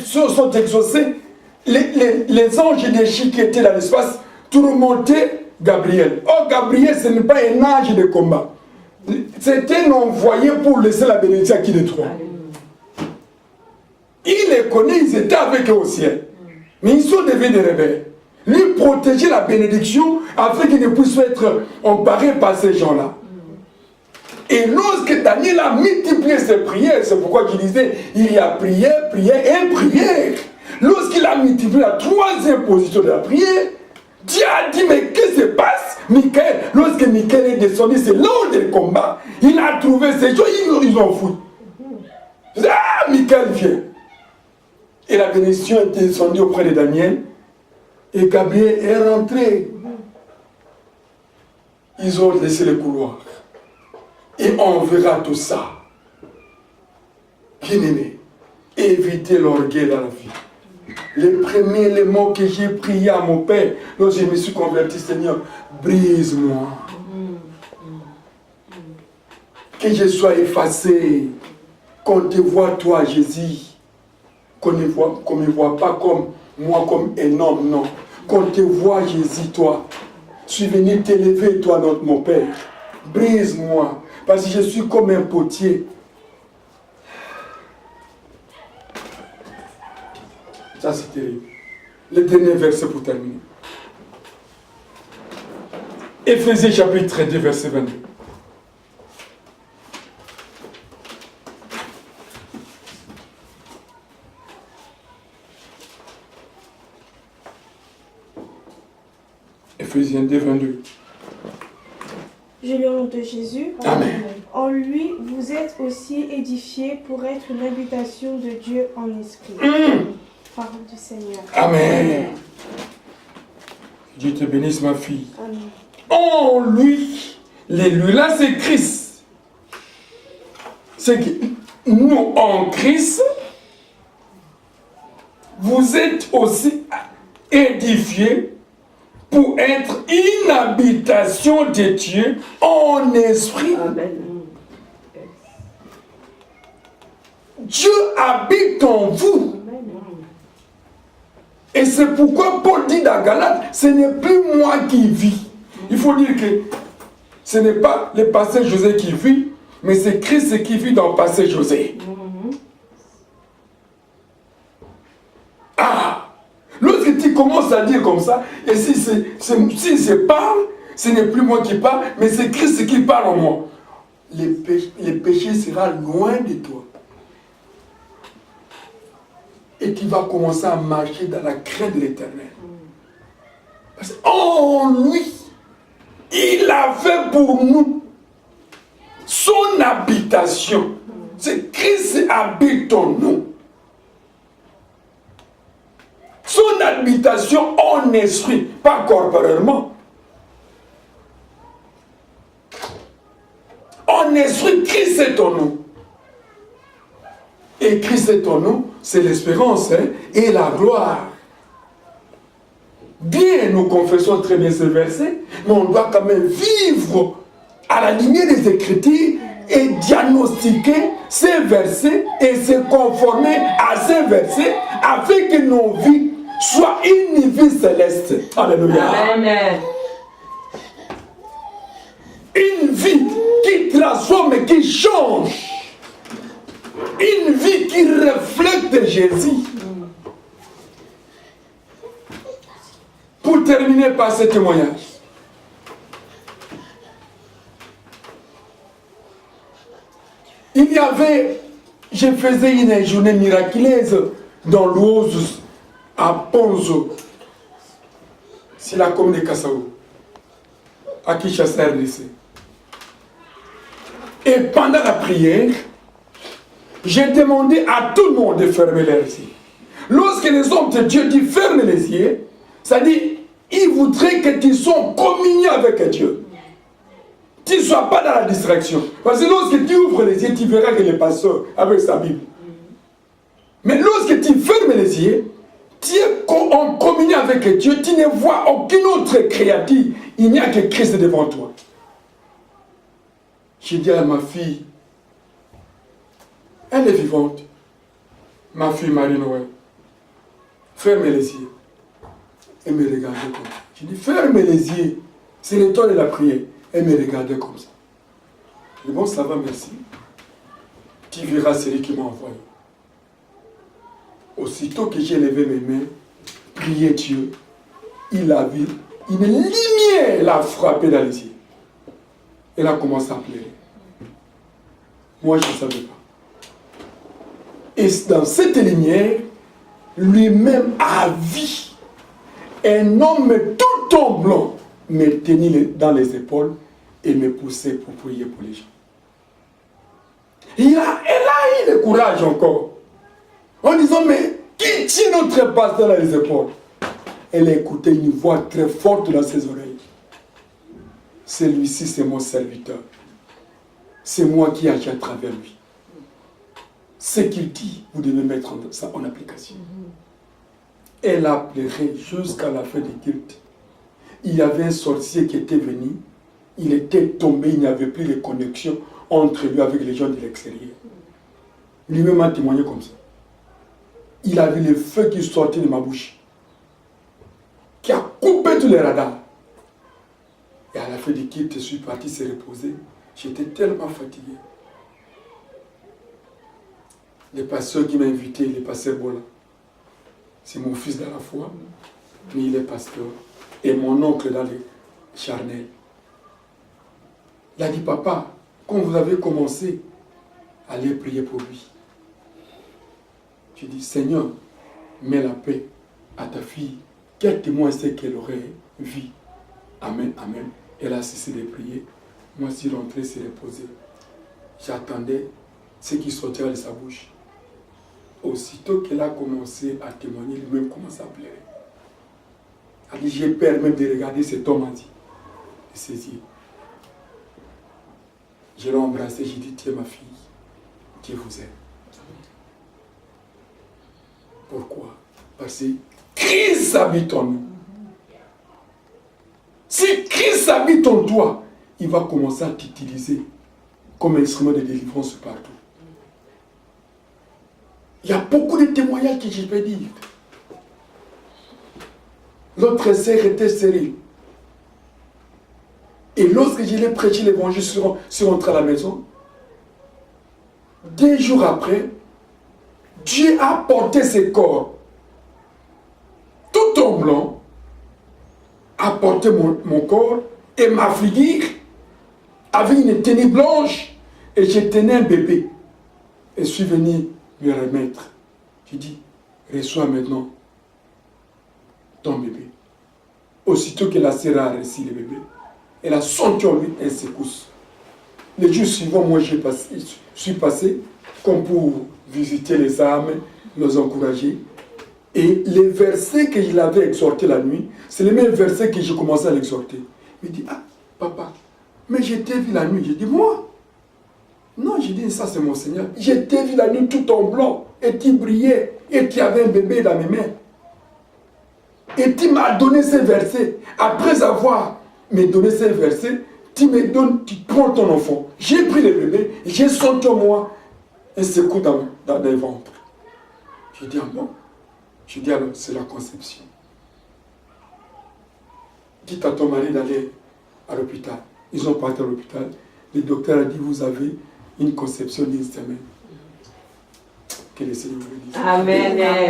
sont exaucés, les anges déchus qui étaient dans l'espace tourmentaient Gabriel. Oh, Gabriel, ce n'est pas un ange de combat. C'est un envoyé pour laisser la bénédiction à qui de trois. Il les connaît, ils étaient avec eux au ciel. Mais ils sont devenus des rebelles. Lui protéger la bénédiction afin qu'il ne puisse pas être emparé par ces gens-là. Et lorsque Daniel a multiplié ses prières, c'est pourquoi il disait, il y a prière, prière et prière. Lorsqu'il a multiplié la troisième position de la prière, Dieu a dit, mais qu'est-ce qui se passe? Michael, lorsque Michael est descendu, c'est l'ange du combat. Il a trouvé ces gens, ils ont foutu. Ah, Michael vient. Et la bénédiction est descendue auprès de Daniel. Et Gabriel est rentré. Ils ont laissé le couloir. Et on verra tout ça. Bien-aimé, évitez l'orgueil dans la vie. Les premiers mots que j'ai priés à mon Père, lorsque je me suis converti, Seigneur, brise-moi. Que je sois effacé. Qu'on te voit, toi, Jésus. Qu'on ne me voit pas comme moi, comme un homme, non. Qu'on te voit, Jésus, toi. Je suis venu t'élever, toi, mon Père. Brise-moi. Parce que je suis comme un potier. Ça, c'est terrible. Le dernier verset pour terminer. Éphésiens chapitre 2, verset 22. Éphésiens 2, 22. Je lis au nom de Jésus. Amen. En lui, vous êtes aussi édifiés pour être une habitation de Dieu en esprit. Parole du Seigneur. Amen. Dieu te bénisse, ma fille. Amen. En lui, lui là, c'est Christ. C'est que nous, en Christ, vous êtes aussi édifiés pour être une habitation de Dieu en esprit. Amen. Dieu habite en vous. Et c'est pourquoi Paul dit dans Galates, ce n'est plus moi qui vis. Il faut dire que ce n'est pas le pasteur José qui vit, mais c'est Christ qui vit dans le pasteur José. Ah! Lorsque tu commences à dire comme ça, et si je parle, ce n'est plus moi qui parle, mais c'est Christ qui parle en moi. Le péché sera loin de toi. Et tu vas commencer à marcher dans la crainte de l'Éternel. Parce qu'en lui, il a fait pour nous son habitation. C'est Christ habite en nous. Son habitation en esprit, pas corporellement. En esprit, Christ est en nous. Et Christ est en nous, c'est l'espérance et la gloire. Bien, nous confessons très bien ce verset, mais on doit quand même vivre à la lumière des Écritures et diagnostiquer ces versets et se conformer à ces versets afin que nos vies soient une vie céleste. Alléluia. Amen. Une vie qui transforme et qui change. Une vie qui reflète Jésus. Pour terminer par ce témoignage. Il y avait, je faisais une journée miraculeuse dans l'Oise à Ponzo, c'est la commune de Kassao, à Kinshasa, RDC. Et pendant la prière, j'ai demandé à tout le monde de fermer les yeux. Lorsque les hommes de Dieu disent ferme les yeux, ça dit, ils voudraient que tu sois en communion avec Dieu. Tu ne sois pas dans la distraction. Parce que lorsque tu ouvres les yeux, tu verras que le pasteur avec sa Bible. Mais lorsque tu fermes les yeux, tu es en communion avec Dieu, tu ne vois aucune autre créature. Il n'y a que Christ devant toi. J'ai dit à ma fille, elle est vivante, ma fille Marie-Noël, ferme les yeux et me regardait comme ça. Je dis, ferme les yeux. C'est le temps de la prière. Elle me regardait comme ça. Je dis, bon, ça va, merci. Tu verras celui qui m'a envoyé. Aussitôt que j'ai levé mes mains, prié Dieu, il a vu une lumière l'a frappé dans les yeux. Elle a commencé à pleurer. Moi, je ne savais pas. Et dans cette lumière, lui-même a vu un homme tout en blanc me tenir dans les épaules et me pousser pour prier pour les gens. Elle a eu le courage encore. En disant, mais qui tient notre pasteur dans les épaules? Elle a écouté une voix très forte dans ses oreilles. Celui-ci, c'est mon serviteur. C'est moi qui agis à travers lui. Ce qu'il dit, vous devez mettre ça en application. Elle a pleuré jusqu'à la fin du culte. Il y avait un sorcier qui était venu. Il était tombé, il n'y avait plus de connexion entre lui avec les gens de l'extérieur. Lui-même a témoigné comme ça. Il avait le feu qui sortait de ma bouche, qui a coupé tous les radars. Et à la fin du culte, je suis parti se reposer. J'étais tellement fatigué. Le pasteur qui m'a invité, le pasteur Bola, c'est mon fils dans la foi, mais il est pasteur. Et mon oncle dans les charnels. Il a dit, papa, quand vous avez commencé, allez prier pour lui. Je dis, Seigneur, mets la paix à ta fille. Quel témoin c'est qu'elle aurait vu? Amen, amen. Elle a cessé de prier. Moi, je suis rentré, se reposer. J'attendais ce qui sortirait de sa bouche. Aussitôt qu'elle a commencé à témoigner, lui-même commence à pleurer. Elle a dit, j'ai peur même de regarder cet homme, a dit, de ses yeux. Je l'ai embrassé, j'ai dit, tiens ma fille, Dieu vous aime. Pourquoi? Parce que Christ habite en nous. Si Christ habite en toi, il va commencer à t'utiliser comme instrument de délivrance partout. Il y a beaucoup de témoignages que je peux dire. L'autre sœur était stérile. Et lorsque je l'ai prêché l'évangile, je suis rentré à la maison. 2 jours après, Dieu a porté ses corps tout en blanc, a porté mon corps et ma figure avait une tenue blanche et je tenais un bébé. Et je suis venu lui remettre. J'ai dit, reçois maintenant ton bébé. Aussitôt que la sœur a reçu le bébé, elle a senti en lui une secousse. Les jours suivants, moi je suis passé comme pour visiter les âmes, les encourager. Et les versets que je l'avais exhorté la nuit, c'est les mêmes versets que j'ai commencé à l'exhorter. Il dit, ah, papa, mais je t'ai vu la nuit. J'ai dit, moi? Non, j'ai dit, ça c'est mon Seigneur. Je t'ai vu la nuit tout en blanc, et tu brillais, et tu avais un bébé dans mes mains. Et tu m'as donné ces versets. Après avoir me donné ces versets, tu me donnes, tu prends ton enfant. J'ai pris le bébé, j'ai senti en moi un secousse dans le ventre. J'ai dit, ah bon? J'ai dit, alors, c'est la conception. Dites à ton mari d'aller à l'hôpital. Ils ont parti à l'hôpital. Le docteur a dit, vous avez une conception d'une semaine. Que le Seigneur vous bénisse. Amen.